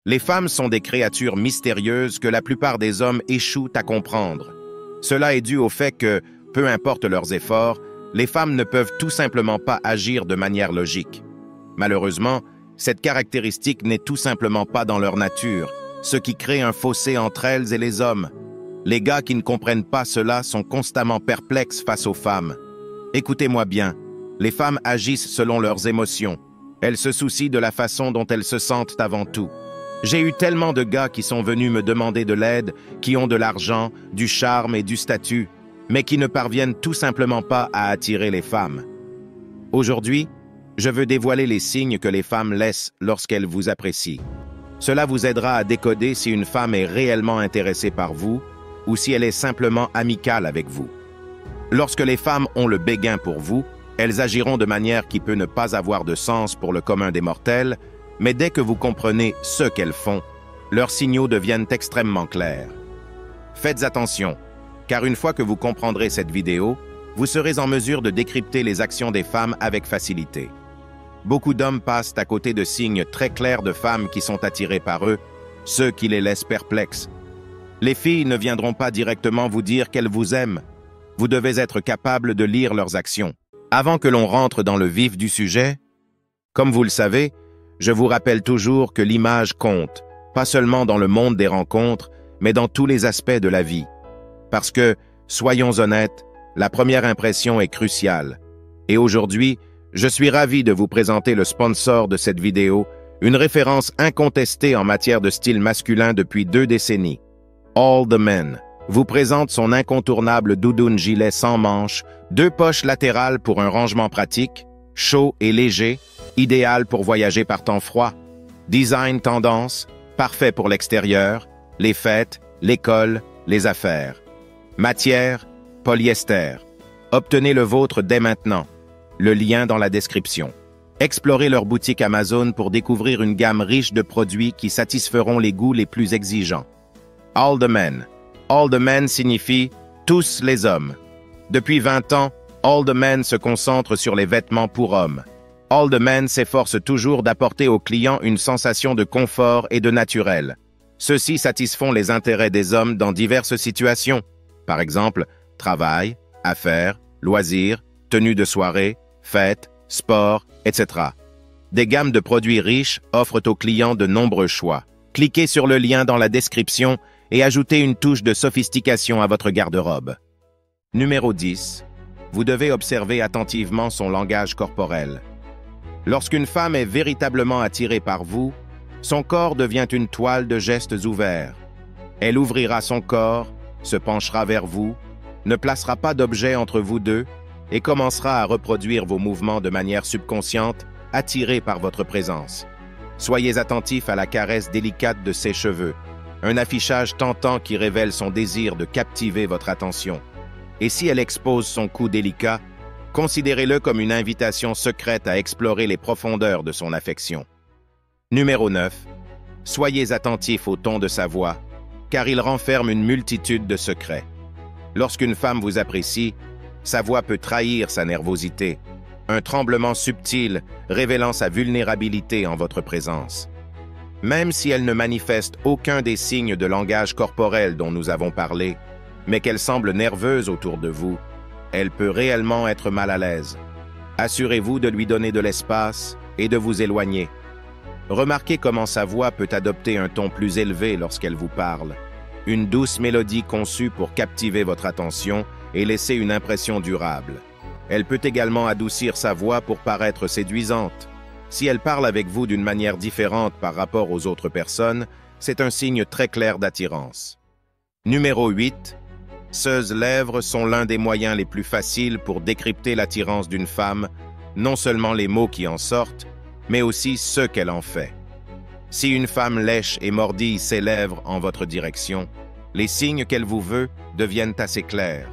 Les femmes sont des créatures mystérieuses que la plupart des hommes échouent à comprendre. Cela est dû au fait que, peu importe leurs efforts, les femmes ne peuvent tout simplement pas agir de manière logique. Malheureusement, cette caractéristique n'est tout simplement pas dans leur nature, ce qui crée un fossé entre elles et les hommes. Les gars qui ne comprennent pas cela sont constamment perplexes face aux femmes. Écoutez-moi bien, les femmes agissent selon leurs émotions. Elles se soucient de la façon dont elles se sentent avant tout. J'ai eu tellement de gars qui sont venus me demander de l'aide, qui ont de l'argent, du charme et du statut, mais qui ne parviennent tout simplement pas à attirer les femmes. Aujourd'hui, je veux dévoiler les signes que les femmes laissent lorsqu'elles vous apprécient. Cela vous aidera à décoder si une femme est réellement intéressée par vous ou si elle est simplement amicale avec vous. Lorsque les femmes ont le béguin pour vous, elles agiront de manière qui peut ne pas avoir de sens pour le commun des mortels, mais dès que vous comprenez ce qu'elles font, leurs signaux deviennent extrêmement clairs. Faites attention, car une fois que vous comprendrez cette vidéo, vous serez en mesure de décrypter les actions des femmes avec facilité. Beaucoup d'hommes passent à côté de signes très clairs de femmes qui sont attirées par eux, ceux qui les laissent perplexes. Les filles ne viendront pas directement vous dire qu'elles vous aiment. Vous devez être capable de lire leurs actions. Avant que l'on rentre dans le vif du sujet, comme vous le savez, je vous rappelle toujours que l'image compte, pas seulement dans le monde des rencontres, mais dans tous les aspects de la vie. Parce que, soyons honnêtes, la première impression est cruciale. Et aujourd'hui, je suis ravi de vous présenter le sponsor de cette vidéo, une référence incontestée en matière de style masculin depuis 2 décennies. All the Men vous présente son incontournable doudoune gilet sans manches, 2 poches latérales pour un rangement pratique, chaud et léger, idéal pour voyager par temps froid. Design tendance, parfait pour l'extérieur, les fêtes, l'école, les affaires. Matière, polyester. Obtenez le vôtre dès maintenant. Le lien dans la description. Explorez leur boutique Amazon pour découvrir une gamme riche de produits qui satisferont les goûts les plus exigeants. All the Men. All the Men signifie « tous les hommes ». Depuis 20 ans, All the Men se concentre sur les vêtements pour hommes. All the Men s'efforce toujours d'apporter aux clients une sensation de confort et de naturel. Ceux-ci satisfont les intérêts des hommes dans diverses situations. Par exemple, travail, affaires, loisirs, tenues de soirée, fêtes, sport, etc. Des gammes de produits riches offrent aux clients de nombreux choix. Cliquez sur le lien dans la description et ajoutez une touche de sophistication à votre garde-robe. Numéro 10. Vous devez observer attentivement son langage corporel. Lorsqu'une femme est véritablement attirée par vous, son corps devient une toile de gestes ouverts. Elle ouvrira son corps, se penchera vers vous, ne placera pas d'objet entre vous deux et commencera à reproduire vos mouvements de manière subconsciente, attirée par votre présence. Soyez attentif à la caresse délicate de ses cheveux, un affichage tentant qui révèle son désir de captiver votre attention. Et si elle expose son cou délicat, considérez-le comme une invitation secrète à explorer les profondeurs de son affection. Numéro 9. Soyez attentif au ton de sa voix, car il renferme une multitude de secrets. Lorsqu'une femme vous apprécie, sa voix peut trahir sa nervosité, un tremblement subtil révélant sa vulnérabilité en votre présence. Même si elle ne manifeste aucun des signes de langage corporel dont nous avons parlé, mais qu'elle semble nerveuse autour de vous, elle peut réellement être mal à l'aise. Assurez-vous de lui donner de l'espace et de vous éloigner. Remarquez comment sa voix peut adopter un ton plus élevé lorsqu'elle vous parle. Une douce mélodie conçue pour captiver votre attention et laisser une impression durable. Elle peut également adoucir sa voix pour paraître séduisante. Si elle parle avec vous d'une manière différente par rapport aux autres personnes, c'est un signe très clair d'attirance. Numéro 8. Ces lèvres sont l'un des moyens les plus faciles pour décrypter l'attirance d'une femme, non seulement les mots qui en sortent, mais aussi ce qu'elle en fait. Si une femme lèche et mordille ses lèvres en votre direction, les signes qu'elle vous veut deviennent assez clairs.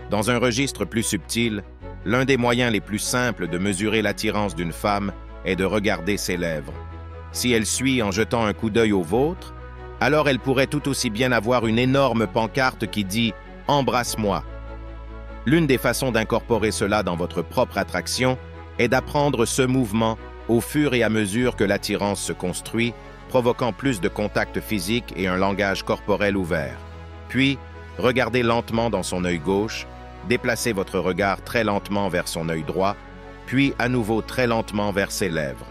Dans un registre plus subtil, l'un des moyens les plus simples de mesurer l'attirance d'une femme est de regarder ses lèvres. Si elle suit en jetant un coup d'œil au vôtre, alors elle pourrait tout aussi bien avoir une énorme pancarte qui dit « Embrasse-moi ». L'une des façons d'incorporer cela dans votre propre attraction est d'apprendre ce mouvement au fur et à mesure que l'attirance se construit, provoquant plus de contact physique et un langage corporel ouvert. Puis, regardez lentement dans son œil gauche, déplacez votre regard très lentement vers son œil droit, puis à nouveau très lentement vers ses lèvres.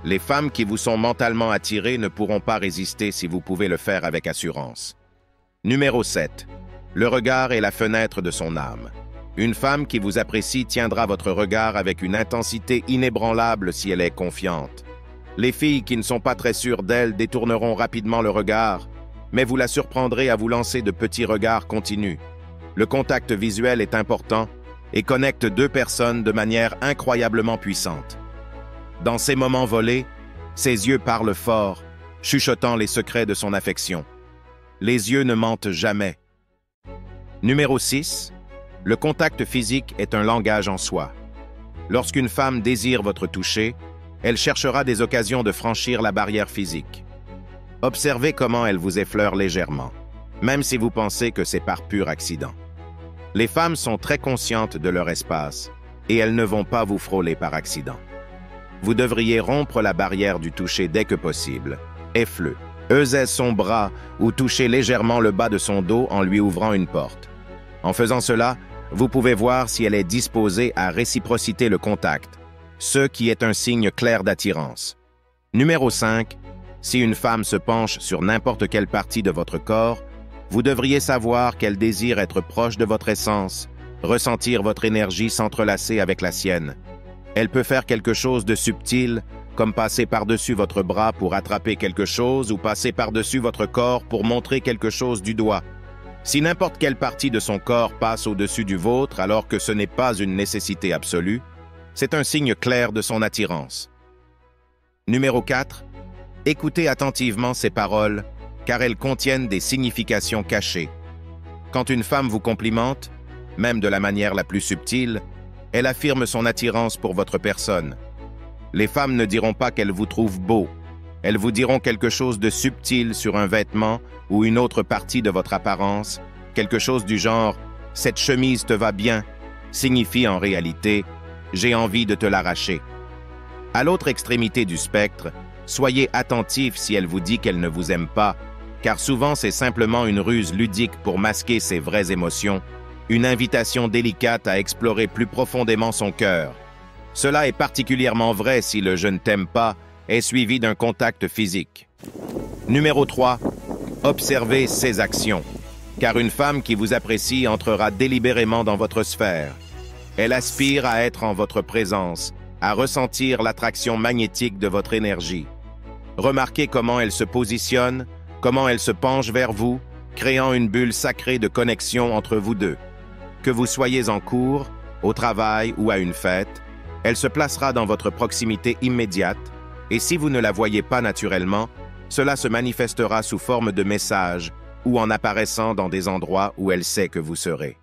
Les femmes qui vous sont mentalement attirées ne pourront pas résister si vous pouvez le faire avec assurance. Numéro 7. Le regard est la fenêtre de son âme. Une femme qui vous apprécie tiendra votre regard avec une intensité inébranlable si elle est confiante. Les filles qui ne sont pas très sûres d'elle détourneront rapidement le regard, mais vous la surprendrez à vous lancer de petits regards continus. Le contact visuel est important et connecte deux personnes de manière incroyablement puissante. Dans ces moments volés, ses yeux parlent fort, chuchotant les secrets de son affection. Les yeux ne mentent jamais. Numéro 6. Le contact physique est un langage en soi. Lorsqu'une femme désire votre toucher, elle cherchera des occasions de franchir la barrière physique. Observez comment elle vous effleure légèrement, même si vous pensez que c'est par pur accident. Les femmes sont très conscientes de leur espace et elles ne vont pas vous frôler par accident. Vous devriez rompre la barrière du toucher dès que possible. Effleux. Eusez son bras ou touchez légèrement le bas de son dos en lui ouvrant une porte. En faisant cela, vous pouvez voir si elle est disposée à réciprociter le contact, ce qui est un signe clair d'attirance. Numéro 5. Si une femme se penche sur n'importe quelle partie de votre corps, vous devriez savoir qu'elle désire être proche de votre essence, ressentir votre énergie s'entrelacer avec la sienne. Elle peut faire quelque chose de subtil, comme passer par-dessus votre bras pour attraper quelque chose ou passer par-dessus votre corps pour montrer quelque chose du doigt. Si n'importe quelle partie de son corps passe au-dessus du vôtre alors que ce n'est pas une nécessité absolue, c'est un signe clair de son attirance. Numéro 4. Écoutez attentivement ces paroles, car elles contiennent des significations cachées. Quand une femme vous complimente, même de la manière la plus subtile, elle affirme son attirance pour votre personne. Les femmes ne diront pas qu'elles vous trouvent beau. Elles vous diront quelque chose de subtil sur un vêtement ou une autre partie de votre apparence, quelque chose du genre « cette chemise te va bien » signifie en réalité « j'ai envie de te l'arracher ». À l'autre extrémité du spectre, soyez attentif si elle vous dit qu'elle ne vous aime pas, car souvent c'est simplement une ruse ludique pour masquer ses vraies émotions, une invitation délicate à explorer plus profondément son cœur. Cela est particulièrement vrai si le « je ne t'aime pas » est suivi d'un contact physique. Numéro 3. Observez ses actions, car une femme qui vous apprécie entrera délibérément dans votre sphère. Elle aspire à être en votre présence, à ressentir l'attraction magnétique de votre énergie. Remarquez comment elle se positionne, comment elle se penche vers vous, créant une bulle sacrée de connexion entre vous deux. Que vous soyez en cours, au travail ou à une fête, elle se placera dans votre proximité immédiate, et si vous ne la voyez pas naturellement, cela se manifestera sous forme de messages ou en apparaissant dans des endroits où elle sait que vous serez.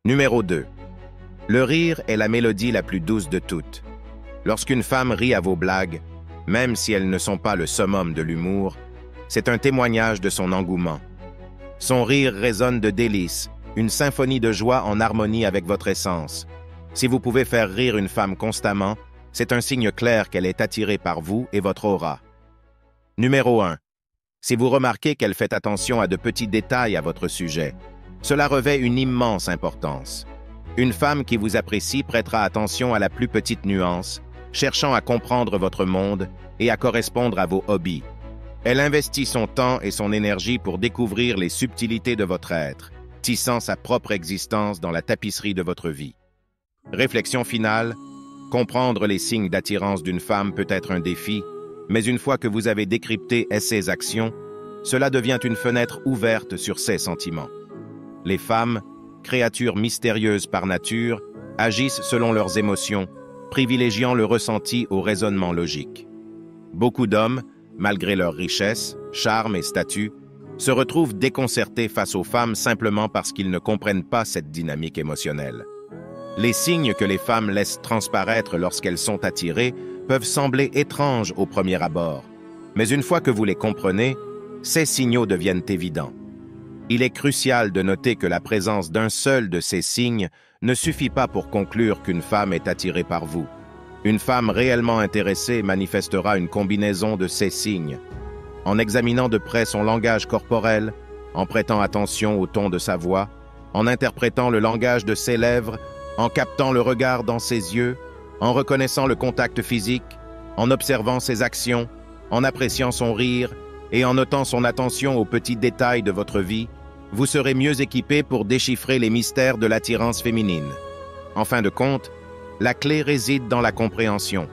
Numéro 2. Le rire est la mélodie la plus douce de toutes. Lorsqu'une femme rit à vos blagues, même si elles ne sont pas le summum de l'humour, c'est un témoignage de son engouement. Son rire résonne de délices, une symphonie de joie en harmonie avec votre essence. Si vous pouvez faire rire une femme constamment, c'est un signe clair qu'elle est attirée par vous et votre aura. Numéro 1. Si vous remarquez qu'elle fait attention à de petits détails à votre sujet, cela revêt une immense importance. Une femme qui vous apprécie prêtera attention à la plus petite nuance, cherchant à comprendre votre monde et à correspondre à vos hobbies. Elle investit son temps et son énergie pour découvrir les subtilités de votre être, tissant sa propre existence dans la tapisserie de votre vie. Réflexion finale, comprendre les signes d'attirance d'une femme peut être un défi, mais une fois que vous avez décrypté ses actions, cela devient une fenêtre ouverte sur ses sentiments. Les femmes, créatures mystérieuses par nature, agissent selon leurs émotions, privilégiant le ressenti au raisonnement logique. Beaucoup d'hommes, malgré leur richesse, charme et statut, se retrouvent déconcertés face aux femmes simplement parce qu'ils ne comprennent pas cette dynamique émotionnelle. Les signes que les femmes laissent transparaître lorsqu'elles sont attirées peuvent sembler étranges au premier abord, mais une fois que vous les comprenez, ces signaux deviennent évidents. Il est crucial de noter que la présence d'un seul de ces signes ne suffit pas pour conclure qu'une femme est attirée par vous. Une femme réellement intéressée manifestera une combinaison de ces signes. en examinant de près son langage corporel, en prêtant attention au ton de sa voix, en interprétant le langage de ses lèvres, en captant le regard dans ses yeux, en reconnaissant le contact physique, en observant ses actions, en appréciant son rire et en notant son attention aux petits détails de votre vie, vous serez mieux équipé pour déchiffrer les mystères de l'attirance féminine. En fin de compte, la clé réside dans la compréhension.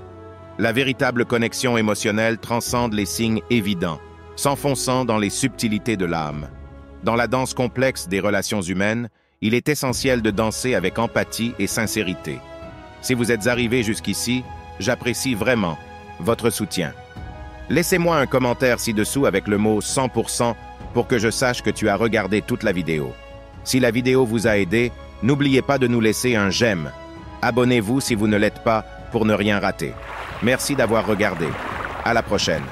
La véritable connexion émotionnelle transcende les signes évidents, s'enfonçant dans les subtilités de l'âme. Dans la danse complexe des relations humaines, il est essentiel de danser avec empathie et sincérité. Si vous êtes arrivé jusqu'ici, j'apprécie vraiment votre soutien. Laissez-moi un commentaire ci-dessous avec le mot 100% pour que je sache que tu as regardé toute la vidéo. Si la vidéo vous a aidé, n'oubliez pas de nous laisser un j'aime. Abonnez-vous si vous ne l'êtes pas pour ne rien rater. Merci d'avoir regardé. À la prochaine.